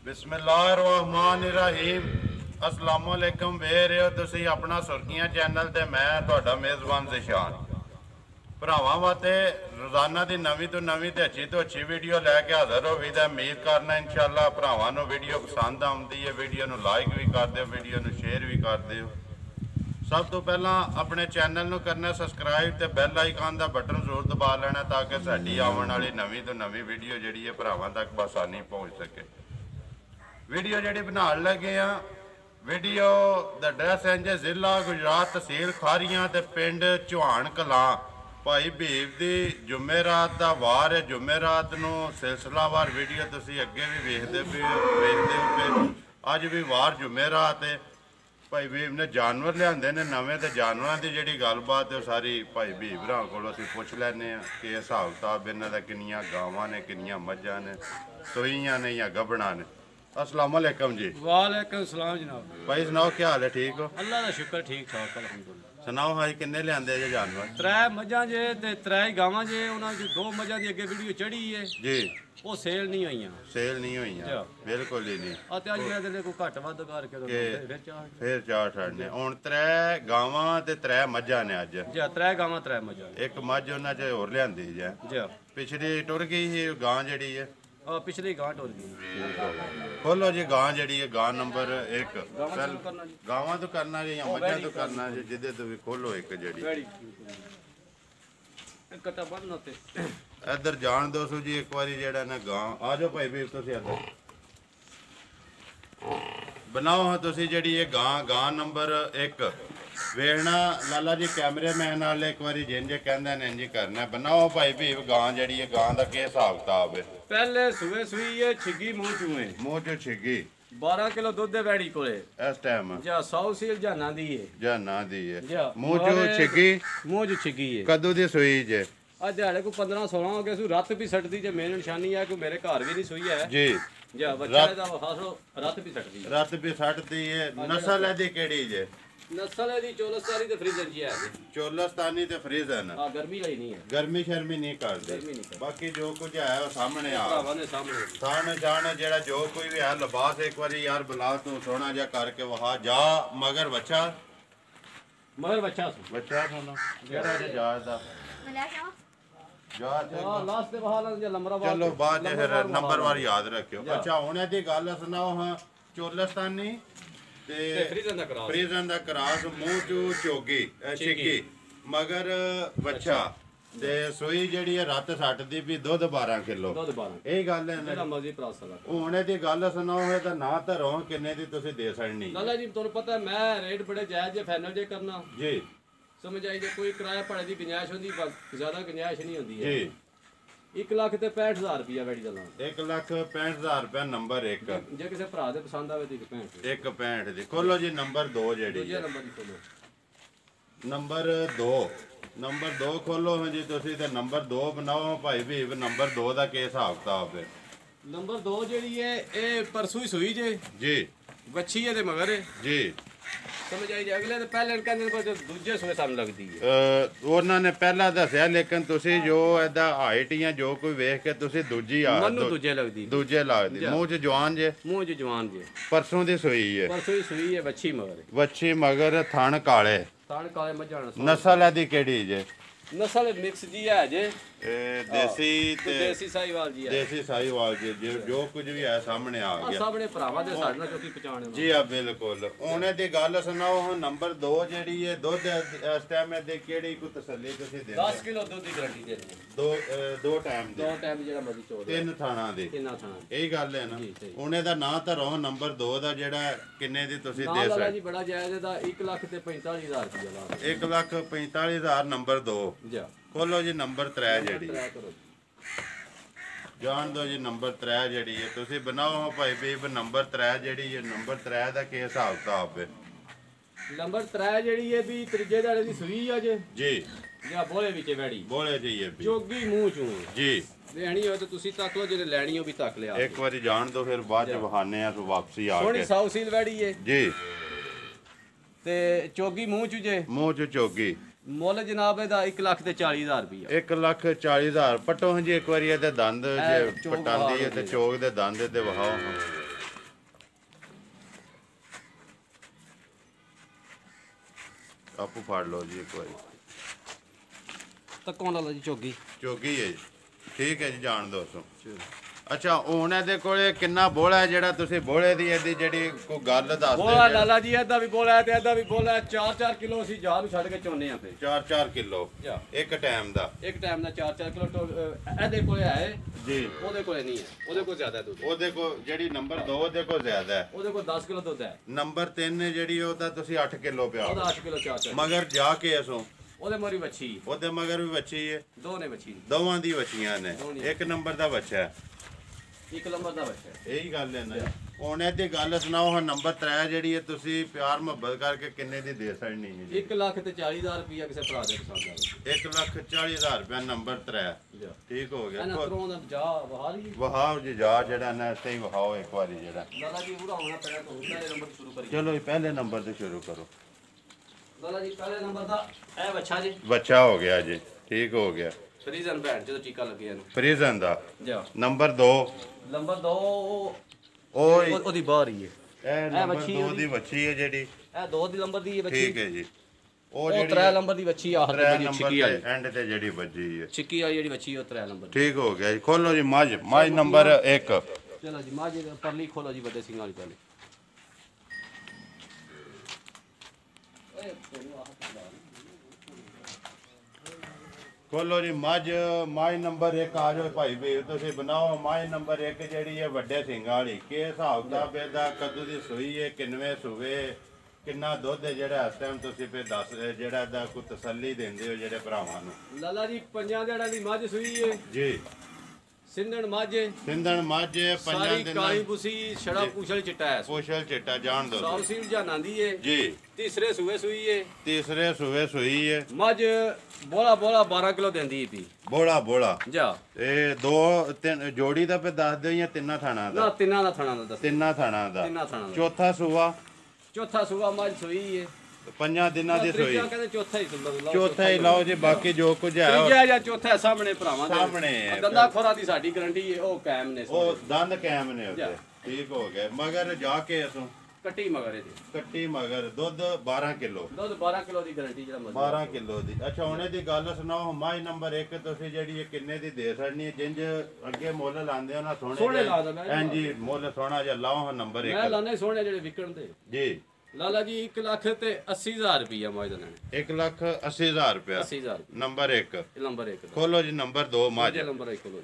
बिस्मिल्लाहिर्रहमानिर्रहीम अस्सलामुअलैकुम वे रहे हो तुसी अपना सुर्खियां चैनल ते मैं तुहाडा मेज़बान ज़िशान भरावां वास्ते रोज़ाना की नवीं तो नवीं ते अच्छी वीडियो लैके हाज़र हो भी उम्मीद करना इंशाअल्लाह भरावां नूं वीडियो पसंद आउंदी है। वीडियो नूं लाइक भी कर दिओ, वीडियो नूं शेयर भी कर दिओ। सब तो पहला अपने चैनल नूं करना सबसक्राइब ते बैल आइकन का बटन जरूर दबा लेना ताकि साडी आउण वाली नवीं तो नवीं वीडियो जिहड़ी है भरावां तक बसानी पहुँच सके। वीडियो जी बनाने लगे हाँ वीडियो द एड्रैस इंज जिला गुजरात तहसील खारियां ते पिंड चौहान कलां भाई बीब की जुमेरात का वार है। जुमेरात नूं सिलसिलावार वीडियो तुसी अगे भी वेखते हो पे अज भी वार जुमेरात है। भाई बीब ने जानवर लियाते ने नवे तो जानवरों की जी गलबात है सारी भाई बीब भरा को पुछ लैने कि हिसाब किताब इन्हों का किनिया गावां ने किनिया मझां ने सोईयां ने या गबड़ा ने। अस्सलाम वालेकुम जी। वालेकुम सलाम जनाब। भाई सुनाओ क्या हाल है? ठीक हो? अल्लाह का शुक्र ठीक ठाक अलहमदुलिल्लाह। सुनाओ हाँ किन्ने लियाते जे जानवर? त्रै मझां जे ते त्रै गावां जे उन्हां च दो मझां दी अगे वीडियो चढ़ी है जी वो सेल नहीं होईयां। सेल नहीं होईयां बिल्कुल ही नहीं। आ ते अज मैं ते कोई घट वध करके फिर चार छड़ने हुण त्रै गावां ते त्रै मझां ने अज। जी त्रै गावां त्रै मझां एक मझ उन्हां च होर लियांदी जे जी पिछली टुर गई ही गां जिहड़ी है पिछली गां टुर गई। खोलो जी गां जिहड़ी है गां नंबर 1 गावां तो करना जी या मझां तो करना जी जिदे तो भी खोलो एक जिहड़ी कट्टा बन्नो ते इधर जान दो सो जी एक बारी जेड़ा ना गां आ जाओ भाई भी तुसी इधर बनाओ हाँ तुसी जेड़ी ये गां नंबर 1 वेखना लाला जी कैमरे मैन वाले एक बारी जिंजे कहंदे ने इंज करना बनाओ भाई भी गां जेड़ी है गां दा के हिसाब किताब है? पहले सुए सुई है छिगी मुंह चूए मुंह चो छिगी 12 किलो दूध है वैड़ी कोले इस टाइम जा 100 सील जाना दी है जाना दी है जा मुंह चो छिगी मुंह चो छिगी है कदू दी सुई जे आज दिहाड़े को 15-16 हो गए सू रत भी सटदी जे मेन निशानी है कि मेरे घर भी नहीं सुई है जी जा बच्चा दा खासो रत भी सटदी है। रत भी सटदी है। नस्ल है दी केड़ी जे? नस्ल है दी चोलस्तानी ते फ्रीजन जी है जी। चोलस्तानी ते फ्रीजन हां गर्मी लई नहीं है। गर्मी शर्मी नहीं करदी। बाकी जो कुछ है वो सामने आ भरावां सामने थान जान जेड़ा जो कोई भी है लिबास एक बारी यार बुला तू सोना जा करके वहा जा मगर बच्चा बच्चा सोना जेड़ा जे जा दा लास्ट दे बहाल जे लंबरा चलो बाद फिर नंबर वार याद रखियो। अच्छा हुणे दी गल सुनाओ हाँ चोलस्तानी ते फ्रीजन दा क्रास मुंह चो चोगी छिकी मगर बच्चा ते सुई जेड़ी है रत सटदी भी दुध 12 किलो यही गल है हुणे दी गल सुनाओ है तां ना धरो किन्ने दी तुसी दे सकनी? लाला जी तुहानू पता है मैं रेट बड़े जायज जे फाइनल जे करना जी समझ आई जे कोई किराया भाड़े की गुंजाइश होंदी ज्यादा गुंजाइश नहीं होंदी है जी 1 लाख ते 65,000 रुपया वैड़ी दा 1,65,000 रुपया नंबर 1 जे किसी भरा दे पसंद आवे तो 1.65 दी खोलो जी नंबर 2 जेड़ी दूजे नंबर दी खोलो नंबर 2 खोलो हाँ जी तुसी ते नंबर 2 बनाओ भाई भी नंबर 2 दा के हिसाब किताब है? नंबर 2 जेड़ी है ए परसों ही सुई जे जी वच्छी है ते मगर है जी समझ आई जे अगले ते पहले कहंदे पर दूजे सुए सामने लगदी है उन्होंने पहला दस्या लेकिन तुसी जो एदा हाइट या जो कोई वेख के तुसी दूजी आ मनु दूजे लगदी मुंह च जवान जे परसों दी सुई है वच्छी मगर थन काले मझां नस्ल है दी केड़ी जे? नस्ल मिक्स जी है जे देसी साहीवाल जी जो कुछ भी है सामने आ गया सामने भरावां दे साडे नाल चौकी पहचान जी हां बिल्कुल। हुणे दी गल सुनाओ नंबर 2 जेड़ी है दुध इस टाइम दे केड़ी को तसल्ली तुसी दे 10 किलो दुध दी गारंटी दे दो टाइम जेड़ा मर्जी चो 3 थाना दी यही गल है ना। हुणे दा ना धरो नंबर 2 दा जेड़ा किन्ने दी तुसी दे सकदे जी बड़ा जायज दा 1,45,000 रुपया 1,45,000 नंबर 2 जी खोलो जी नंबर 3 जेड़ी जान दो जी नंबर 3 जेड़ी है तुसी बनाओ भाई बीब नंबर 3 जेड़ी है नंबर 3 दा के हिसाब किताब है? नंबर 3 जेड़ी है भी त्रिजे दाड़े दी सुई है जी या बोले विच वैड़ी बोले जी ये भी जोगी मुंह चूं जी लेनी हो तो तुसी तक लो जे लेनी हो भी तक ले एक बारी जान दो फिर बाद च बहाने आ तो वापसी आ सोनी 100 सील वैड़ी है जी ते चोगी मुंह चू जे मुंह चो चोगी ਮੁੱਲ ਜਨਾਬ ਇਹਦਾ 1,40,000 ਰੁਪਇਆ 1,40,000 ਪਟੋ ਜੀ ਇੱਕ ਵਾਰੀ ਇਹਦੇ ਦੰਦ ਜੇ ਪਟਾਂਦੀ ਹੈ ਤੇ ਚੋਕ ਦੇ ਦੰਦ ਤੇ ਵਹਾਓ ਆਪੂ ਫੜ ਲਓ ਜੀ ਇੱਕ ਵਾਰੀ। ਤੱਕੋਂ ਲਾ ਜੀ ਝੋਗੀ ਚੋਗੀ ਹੈ ਜੀ, ਠੀਕ ਹੈ ਜੀ, ਜਾਣ ਦੋ ਸੋ। ਅੱਛਾ ਹੁਣ ਇਹਦੇ ਕੋਲੇ ਕਿੰਨਾ ਬੋਲਾ ਹੈ ਜਿਹੜਾ ਤੁਸੀਂ ਬੋਲੇ ਦੀ ਇਹਦੀ ਜਿਹੜੀ ਕੋਈ ਗੱਲ ਦੱਸਦੇ ਬੋਲਾ ਲਾਲਾ ਜੀ ਇਹਦਾ ਵੀ ਬੋਲਾ ਹੈ ਤੇ ਇਹਦਾ ਵੀ ਬੋਲਾ ਹੈ। 4-4 ਕਿਲੋ ਅਸੀਂ ਜਾਹ ਨੂੰ ਛੱਡ ਕੇ ਚੋਨੇ ਆ ਫੇ 4-4 ਕਿਲੋ ਜਾ ਇੱਕ ਟਾਈਮ ਦਾ। ਇੱਕ ਟਾਈਮ ਦਾ 4-4 ਕਿਲੋ ਇਹਦੇ ਕੋਲੇ ਹੈ ਜੀ, ਉਹਦੇ ਕੋਲੇ ਨਹੀਂ ਹੈ, ਉਹਦੇ ਕੋਲ ਜ਼ਿਆਦਾ ਦੁੱਧ। ਉਹਦੇ ਕੋਲ ਜਿਹੜੀ ਨੰਬਰ 2 ਉਹਦੇ ਕੋਲ ਜ਼ਿਆਦਾ ਹੈ। ਉਹਦੇ ਕੋਲ 10 ਕਿਲੋ ਦੁੱਧ ਹੈ। ਨੰਬਰ 3 ਜਿਹੜੀ ਉਹਦਾ ਤੁਸੀਂ 8 ਕਿਲੋ ਪਿਆ ਉਹਦਾ 8 ਕਿਲੋ 4-4 ਮਗਰ ਜਾ ਕੇ ਅਸੋਂ ਉਹਦੇ ਮਰੀ ਵੱਛੀ ਉਹਦੇ ਮਗਰ ਵੀ ਬੱਚੀ ਹੈ, ਦੋ ਨੇ ਵੱਛੀ ਦੋਵਾਂ ਦੀ ਬੱਚੀਆਂ ਨੇ। ਇੱਕ ਨੰਬਰ ਦਾ ਬੱਚਾ ਹੈ, ਇੱਕ ਨੰਬਰ ਦਾ ਬੱਚਾ ਹੈ। ਇਹੀ ਗੱਲ ਹੈ ਨਾ। ਹੁਣ ਇਹਦੀ ਗੱਲ ਸੁਣਾਓ। ਹੁਣ ਨੰਬਰ 3 ਜਿਹੜੀ ਹੈ ਤੁਸੀਂ ਪਿਆਰ ਮੁਹੱਬਤ ਕਰਕੇ ਕਿੰਨੇ ਦੀ ਦੇ ਸਕਣੀ ਹੈ ਜੀ? 1,40,000 ਰੁਪਇਆ ਕਿਸੇ ਭਰਾ ਦੇ ਪਸੰਦ ਆ 1,40,000 ਰੁਪਇਆ ਨੰਬਰ 3। ਜਾ ਠੀਕ ਹੋ ਗਿਆ। ਇਹਨਾਂ ਤਰ੍ਹਾਂ ਦਾ ਜਾ ਵਹਾ ਲਈ ਵਹਾਓ ਜੀ ਜਾ ਜਿਹੜਾ ਨਾ ਸਹੀ ਵਹਾਓ ਇੱਕ ਵਾਰੀ ਜਿਹੜਾ। ਲਾਲਾ ਜੀ ਪੂਰਾ ਹੋਣਾ ਪੈਣਾ ਤੋਂ ਪਹਿਲੇ ਨੰਬਰ ਤੋਂ ਸ਼ੁਰੂ ਕਰੀਏ। ਚਲੋ ਜੀ ਪਹਿਲੇ ਨੰਬਰ ਤੋਂ ਸ਼ੁਰੂ ਕਰੋ। ਲਾਲਾ ਜੀ ਪਹਿਲੇ ਨੰਬਰ ਦਾ ਇਹ ਬੱਚਾ ਜੀ ਬੱਚਾ ਹੋ ਗਿਆ ਜੀ, ਠੀਕ ਹੋ ਗਿਆ। ਫਰੀਜ਼ਨ ਬੈਂਡ ਜਦੋਂ ਟੀਕਾ ਲੱਗਿਆ ਇਹਨੂੰ ਫਰੀਜ਼ਨ ਦਾ ਜਾ। ਨੰਬਰ 2 ਨੰਬਰ 2 ਉਹ ਉਹਦੀ ਬਾਹਰ ਹੀ ਹੈ। ਇਹ ਨੰਬਰ 2 ਦੀ ਬੱਚੀ ਹੈ ਜਿਹੜੀ। ਇਹ 2 ਦੀ ਨੰਬਰ ਦੀ ਹੈ ਬੱਚੀ। ਠੀਕ ਹੈ ਜੀ। ਉਹ 3 ਨੰਬਰ ਦੀ ਬੱਚੀ ਆਹ 3 ਜਿਹੜੀ ਨੰਬਰ ਛਿੱਕੀ ਵਾਲੀ ਤੇ ਐਂਡ ਤੇ ਜਿਹੜੀ ਬੱਜੀ ਹੈ। ਛਿੱਕੀ ਵਾਲੀ ਜਿਹੜੀ ਬੱਚੀ ਉਹ 3 ਨੰਬਰ ਦੀ। ਠੀਕ ਹੋ ਗਿਆ ਜੀ। ਖੋਲੋ ਜੀ ਮੱਝ ਨੰਬਰ 1। ਚਲੋ ਜੀ ਮਾਝ ਪਰਲੀ ਖੋਲੋ ਜੀ ਵੱਡੇ ਸਿੰਘਾਂ ਵਾਲੀ ਪਹਿਲੇ। ਖੋਲੋ ਜੀ ਮੱਝ ਨੰਬਰ 1 ਆ ਜਾਓ ਭਾਈ ਵੀ ਤੁਸੀਂ ਬਣਾਓ। ਮੱਝ ਨੰਬਰ 1 ਜਿਹੜੀ ਹੈ ਵੱਡੇ ਸਿੰਘਾਂ ਵਾਲੀ। ਕੀ ਹਿਸਾਬ ਦਾ ਇਹਦਾ ਕਦੋਂ ਦੀ ਸੂਈ ਹੈ, ਕਿੰਨਵੇਂ ਸੂਵੇ, ਕਿੰਨਾ ਦੁੱਧ ਹੈ ਜਿਹੜਾ ਇਸ ਟਾਈਮ ਤੁਸੀਂ ਫੇ ਦੱਸ ਜਿਹੜਾ ਇਹਦਾ ਕੋਈ ਤਸੱਲੀ ਦਿੰਦੇ ਹੋ ਜਿਹੜੇ ਭਰਾਵਾਂ ਨੂੰ? ਲਾਲਾ ਜੀ 5 ਦਿਨਾਂ ਦੀ ਮੱਝ ਸੂਈ ਹੈ ਜੀ। ਸਿੰਧਣ ਮੱਝ ਸਿੰਧਣ ਮੱਝ 5 ਸਾਰੀ ਦਿਨ ਕਾਲੀ ਬੁਸੀ ਛੜਾ ਪੂਛਲ ਚਿੱਟਾ ਹੈ। ਪੋਸ਼ਲ ਚਿੱਟਾ ਜਾਣ ਦੋ ਸੌ ਸੀਲ ਜਾਨਾਂਦੀ ਏ ਜੀ। ਤੀਸਰੇ ਸੂਏ ਸੂਈ ਏ। ਤੀਸਰੇ ਸੂਏ ਸੂਈ ਹੈ। ਮੱਝ ਬੋਲਾ 12 ਕਿਲੋ ਦਿੰਦੀ ਪੀ। ਬੋਲਾ ਜਾ ਇਹ 2 3 ਜੋੜੀ ਦਾ ਪੇ ਦੱਸ ਦਿਓ ਜਾਂ ਤਿੰਨਾਂ ਥਾਣਾ ਨਾ ਦਾ? ਤਿੰਨਾਂ ਦਾ ਥਣਾ ਦਾ ਦੱਸ। ਤਿੰਨਾਂ ਥਾਣਾ ਦਾ। ਤਿੰਨਾਂ ਥਣਾ ਦਾ। ਚੌਥਾ ਸੂਆ ਚੌਥਾ ਸੂਆ ਮੱਝ ਸੂਈ ਏ। 5 ਦਿਨਾਂ ਦੀ ਸੂਈ। ਤੀਜਾ ਕਹਿੰਦੇ ਚੌਥਾ ਹੀ ਸੁਣਦਾ। ਚੌਥਾ ਹੀ ਲਾਓ ਜੀ, ਬਾਕੀ ਜੋ ਕੁਝ ਹੈ ਤੀਜਾ ਜਾਂ ਚੌਥਾ ਸਾਹਮਣੇ ਭਰਾਵਾਂ ਦੇ ਸਾਹਮਣੇ ਹੈ। ਦੰਦਾ ਖੋਰਾ ਦੀ ਸਾਡੀ ਗਾਰੰਟੀ ਏ ਉਹ ਕਾਇਮ ਨੇ। ਉਹ ਦੰਦ ਕਾਇਮ ਨੇ ਉਹਦੇ। ਠੀਕ ਹੋ ਗਿਆ। ਮਗਰ ਜਾ ਕੇ ਅਸੋਂ ਕੱਟੀ ਮਗਰ ਇਹਦੇ ਕੱਟੀ ਮਗਰ ਦੁੱਧ 12 ਕਿਲੋ। ਦੁੱਧ 12 ਕਿਲੋ ਦੀ ਗਾਰੰਟੀ ਜਿਹੜਾ ਮਰਜ਼ੀ 12 ਕਿਲੋ ਦੀ। ਅੱਛਾ ਹੁਣ ਇਹਦੀ ਗੱਲ ਸੁਣਾਓ। ਮੱਝ ਨੰਬਰ 1 ਤੁਸੀਂ ਜਿਹੜੀ ਇਹ ਕਿੰਨੇ ਦੀ ਦੇ ਸਕਣੀ ਹੈ? ਜਿੰਜ ਅੱਗੇ ਮੁੱਲ ਲਾਉਂਦੇ ਹੋ ਨਾ ਸੋਹਣੇ ਲਾ ਦਿੰਦਾ ਹਾਂ ਜੀ, ਮੁੱਲ ਸੋਹਣਾ ਜਿਹਾ ਲਾਓ ਨੰਬਰ ਮੈਂ 1 ਲਾਣੇ ਸੋਹਣੇ ਜਿਹੜੇ ਵਿਕਣ ਦੇ ਜੀ। ਲਾਲਾ ਜੀ 1,80,000 ਰੁਪਇਆ ਮੱਝ ਦਾ ਲੈਣੇ। 1,80,000 ਰੁਪਇਆ 80,000 ਨੰਬਰ 1। ਨੰਬਰ 1 ਖੋਲੋ ਜੀ ਨੰਬਰ 2 ਮੱਝ। ਨੰਬਰ 1 ਕੋਲ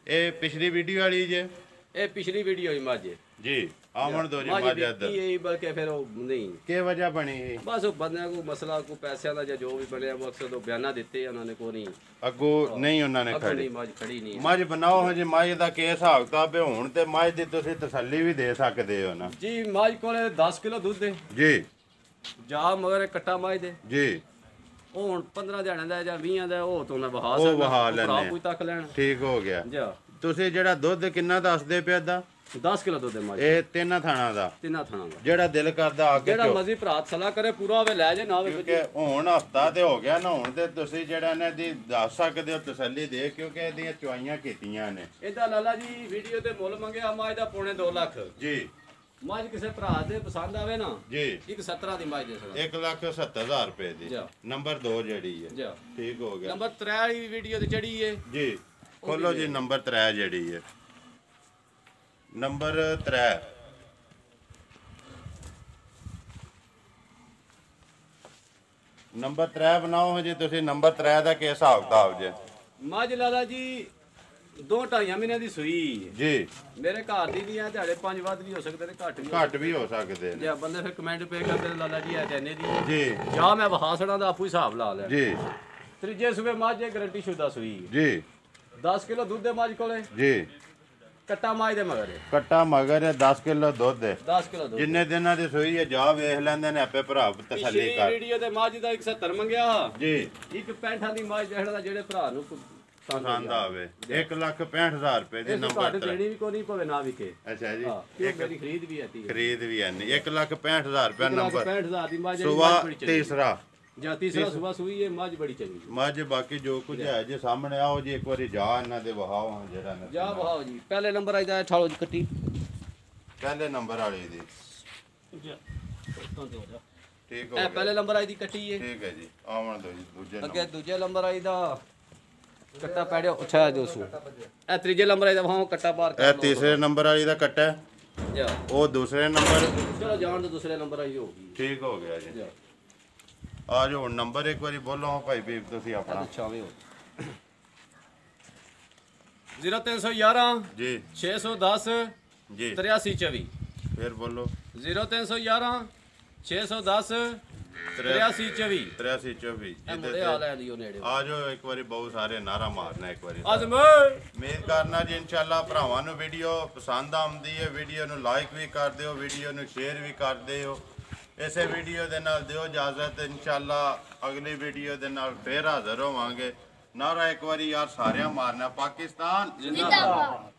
ਇਹ ਪਿਛਲੀ ਵੀਡੀਓ ਵਾਲੀ ਜੇ? ਇਹ ਪਿਛਲੀ ਵੀਡੀਓ ਹੀ ਮੱਝ ਹੈ ਜੀ। ਆਵਣ ਦੋ ਜੀ ਮੱਝ ਮੱਝ ਵਿਕੀ ਇੱਧਰ। ਹੈ ਬਲਕਿ ਫਿਰ ਉਹ ਨਹੀਂ ਕੀ ਵਜ੍ਹਾ ਬਣੀ ਸੀ? ਬਸ ਉਹ ਬੰਦਿਆਂ ਕੋ ਮਸਲਾ ਕੋ ਪੈਸਿਆਂ ਦਾ ਜਾਂ ਜੋ ਵੀ ਬਣਿਆ ਮਕਸਦ ਉਹ ਬਿਆਨਾ ਦਿੱਤੇ ਉਹਨਾਂ ਨੇ ਕੋਈ ਨਹੀਂ ਅੱਗੋਂ ਨਹੀਂ ਉਹਨਾਂ ਨੇ ਅੱਗੋਂ ਖੜੀ ਨਹੀਂ ਮੱਝ ਖੜੀ ਨਹੀਂ ਮੱਝ ਬਣਾਓ ਹਜੇ। ਮੱਝ ਦਾ ਕੀ ਹਿਸਾਬ ਕਿਤਾਬ ਹੈ ਹੁਣ? ਤੇ ਮੱਝ ਦੀ ਤੁਸੀਂ ਤਸੱਲੀ ਵੀ ਦੇ ਸਕਦੇ ਹੋ ਨਾ ਜੀ। ਮੱਝ ਕੋਲੇ 10 ਕਿਲੋ ਦੁੱਧ ਦੇ ਜੀ। ਜਾ ਮਗਰ ਕੱਟਾ ਮੱਝ ਦੇ ਜੀ। ਉਹ ਹੁਣ 15 ਦਿਹਾੜਿਆਂ ਦਾ ਜਾਂ 20 ਦਾ ਉਹ ਤੋਂ ਨਾ ਬਹਾ ਉਹ ਸਕਦਾ। ਵਹਾ ਭਰਾ ਲੈਣੇ। ਕੋਈ ਤੱਕ ਲੈਣ ਠੀਕ ਹੋ ਗਿਆ। ਜਾ ਤੁਸੀਂ ਜਿਹੜਾ ਦੁੱਧ ਕਿੰਨਾ ਦੱਸਦੇ ਪਿਆ ਦਾ? 10 ਕਿਲੋ ਦੁੱਧ ਦੇ ਮੱਝ ਇਹ 3 ਥਾਣਾ ਦਾ। ਤਿੰਨਾਂ ਥਾਣਾ ਦਾ। ਜਿਹੜਾ ਦਿਲ ਕਰਦਾ ਆ ਕੇ ਜਿਹੜਾ ਚੋ। ਮਰਜ਼ੀ ਭਰਾ ਸਲਾਹ ਕਰੇ ਪੂਰਾ ਹੋਵੇ ਲੈ ਜੇ ਨਾ ਹੋਵੇ ਕਿਉਂਕਿ ਹੁਣ ਹਫਤਾ ਤੇ ਹੋ ਗਿਆ ਨਾ। ਹੁਣ ਤੇ ਤੁਸੀਂ ਜਿਹੜਾ ਇਹਨਾਂ ਦੀ ਦੱਸ ਸਕਦੇ ਹੋ ਤਸੱਲੀ ਦੇ, ਕਿਉਂਕਿ ਇਹਦੀਆਂ ਚੁਆਈਆਂ ਕੀਤੀਆਂ ਨੇ। ਇਹਦਾ ਲਾਲਾ ਜੀ ਵੀਡੀਓ ਤੇ ਮੁੱਲ ਮੰਗਿਆ ਮੱਝ ਦਾ ਪੌਣੇ 2 ਲੱਖ। ਜੀ। ਮੱਝ ਕਿਸੇ ਭਰਾ ਦੇ ਪਸੰਦ ਆਵੇ ਨਾ ਜੀ। 1,70 ਦੀ ਮੱਝ ਦੇ ਸਕਦਾ। 1,70,000 ਰੁਪਏ ਦੀ। ਜਾ। ਨੰਬਰ 2 ਜਿਹੜੀ ਹੈ। ਜਾ। ਠੀਕ ਹੋ ਗਿਆ। ਨੰਬਰ 3 ਵਾਲੀ ਵੀਡੀਓ ਤੇ ਚੜੀ ਏ ਜੀ। ਖੋਲੋ ਜੀ ਨੰਬਰ 3 ਜਿਹੜੀ ਹੈ। ਨੰਬਰ 3 ਨੰਬਰ 3 ਬਣਾਓ ਜੀ ਤੁਸੀਂ। ਨੰਬਰ 3 ਦਾ ਕੀ ਹਿਸਾਬ ਕਿਤਾਬ ਜੇ? ਮੱਝ ਲਾਲਾ ਜੀ 2-2.5 ਮਹੀਨੇ ਦੀ ਸੂਈ ਹੈ। ਜੀ। ਮੇਰੇ ਘਰ ਦੀ ਵੀ ਆ ਦਿਹਾੜੇ 5 ਵੱਧ ਵੀ ਹੋ ਸਕਦੇ ਨੇ ਘੱਟ ਵੀ ਘੱਟ ਵੀ ਹੋ ਸਕਦੇ ਨੇ। ਜੇ ਬੰਦੇ ਫਿਰ ਕਮੈਂਟ ਪੇ ਕਰਦੇ ਨੇ ਲਾਲਾ ਜੀ ਐ ਤੈਨੇ ਦੀ ਹੈ। ਜੀ। ਜਾਂ ਮੈਂ ਵਹਾਸਣਾ ਦਾ ਆਪੂ ਹਿਸਾਬ ਲਾ ਲਿਆ। ਜੀ। ਤੀਜੇ ਸੂਬੇ ਮੱਝ ਹੈ ਗਾਰੰਟੀ ਸ਼ੁਦਾ ਸੂਈ ਹੈ। ਜੀ। 10 ਕਿਲੋ ਦੁੱਧ ਦੇ ਮੱਝ ਕੋਲੇ ਜੀ। ਕੱਟਾ ਮੱਝ ਦੇ ਮਗਰ ਹੈ। ਕੱਟਾ ਮਗਰ ਹੈ 10 ਕਿਲੋ ਦੁੱਧ ਹੈ। 10 ਕਿਲੋ ਦੁੱਧ। ਜਿੰਨੇ ਦਿਨਾਂ ਦੀ ਸੂਈ ਹੈ ਜਾ ਵੇਖ ਲੈਂਦੇ ਨੇ ਆਪੇ ਭਰਾ ਤਸੱਲੀ ਪਿਛਲੀ ਕਰ। ਵੀਡੀਓ ਤੇ ਮੱਝ ਦਾ 170 ਮੰਗਿਆ। ਜੀ। ਇੱਕ 65 ਦੀ ਮੱਝ ਜਿਹੜਾ ਜਿਹੜੇ ਭਰਾ ਨੂੰ ਪਸੰਦ ਆਵੇ 1,65,000 ਰੁਪਏ ਦੀ। ਇਹ ਨੰਬਰ ਘੱਟ ਦੇਣੀ ਵੀ ਕੋਈ ਨਹੀਂ ਪਵੇ ਨਾ ਵਿਕੇ। ਅੱਛਾ ਜੀ। ਹਾਂ ਕਿਉਂ ਮੇਰੀ ਖਰੀਦ ਵੀ ਆਤੀ ਹੈ। ਖਰੀਦ ਵੀ ਹੈ ਨਹੀਂ। 1,65,000 ਰੁਪਏ ਨੰਬਰ। 65,000 ਦੀ ਮੱਝ ਸੁਬਾ ਤੀਸਰਾ ਜਾਂ ਤੀਸਰਾ ਸੁਬਾ ਸੂਈ ਹੈ ਮੱਝ ਬੜੀ ਚੰਗੀ। ਮੱਝ ਬਾਕੀ ਜੋ ਕੁਝ ਹੈ ਜੇ ਸਾਹਮਣੇ ਆਓ ਜੀ ਇੱਕ ਵਾਰੀ ਜਾ ਇਹਨਾਂ ਦੇ ਵਹਾਓ ਜਿਹੜਾ ਨੇ। ਜਾ ਵਹਾਓ ਜੀ। ਪਹਿਲੇ ਨੰਬਰ ਆਇਦਾ ਠਾਲੋ ਜੀ ਕੱਟੀ। ਪਹਿਲੇ ਨੰਬਰ ਵਾਲੀ ਦੀ। ਠੀਕ ਹੋ ਇਹ ਗਿਆ ਪਹਿਲੇ ਨੰਬਰ ਆਈ ਦੀ ਕੱਟੀ ਏ। ਠੀਕ ਹੈ ਜੀ ਆਵਣ ਦੋ ਜੀ ਦੂਜੇ ਅੱਗੇ ਨੰਬਰ ਦੂਜੇ ਨੰਬਰ ਆਈ ਦਾ ਕੱਟਾ ਪੈੜਿਓ ਅੱਛਾ ਜੋ ਸੂ ਇਹ ਤੀਜੇ ਨੰਬਰ ਆਈ ਦਾ ਵਾਹ ਕੱਟਾ ਬਾਹਰ ਇਹ ਤੀਸਰੇ ਨੰਬਰ ਵਾਲੀ ਦਾ ਕੱਟਾ ਹੈ, ਜਾ ਉਹ ਦੂਸਰੇ ਨੰਬਰ ਚਲੋ ਜਾਣ ਦੋ ਦੂਸਰੇ ਨੰਬਰ ਆਈ ਹੋ ਗਈ ਠੀਕ ਹੋ ਗਿਆ ਜੀ ਜਾ ਆ ਜਾਓ ਹੁਣ ਨੰਬਰ ਇੱਕ ਵਾਰੀ ਬੋਲੋ ਭਾਈ ਬੀਬ ਤੁਸੀਂ ਆਪਣਾ ਅੱਛਾ ਵੀ ਹੋ 0311 ਜੀ 610 ਜੀ 8324 ਫਿਰ ਬੋਲੋ 0311 610 8324 8324 ਇਹ ਮੁੰਡੇ ਆ ਲੈ ਲਿਓ ਨੇੜੇ ਆ ਜਾਓ ਇੱਕ ਵਾਰੀ ਬਹੁਤ ਸਾਰੇ ਨਾਰਾ ਮਾਰਨਾ ਇੱਕ ਵਾਰੀ ਆਜ਼ਮ ਉਮੀਦ ਕਰਨਾ ਜੀ ਇਨਸ਼ਾਅੱਲਾ ਭਰਾਵਾਂ ਨੂੰ ਵੀਡੀਓ ਪਸੰਦ ਆਉਂਦੀ ਹੈ ਵੀਡੀਓ ਨੂੰ ਲਾਈਕ ਵੀ ਕਰ ਦਿਓ ਵੀਡੀਓ ਨੂੰ ਸ਼ੇਅਰ ਵੀ ਕਰ ਦਿਓ ਇਸੇ ਵੀਡੀਓ ਦੇ ਨਾਲ ਦਿਓ ਇਜਾਜ਼ਤ ਇਨਸ਼ਾਅੱਲਾ ਅਗਲੀ ਵੀਡੀਓ ਦੇ ਨਾਲ ਫੇਰ ਹਾਜ਼ਰ ਹੋਵਾਂਗੇ ਨਾਰਾ ਇੱਕ ਵਾਰੀ ਯਾਰ ਸਾਰਿਆਂ ਮਾਰਨਾ ਪਾਕਿਸਤਾਨ ਜ਼ਿੰਦਾਬਾਦ।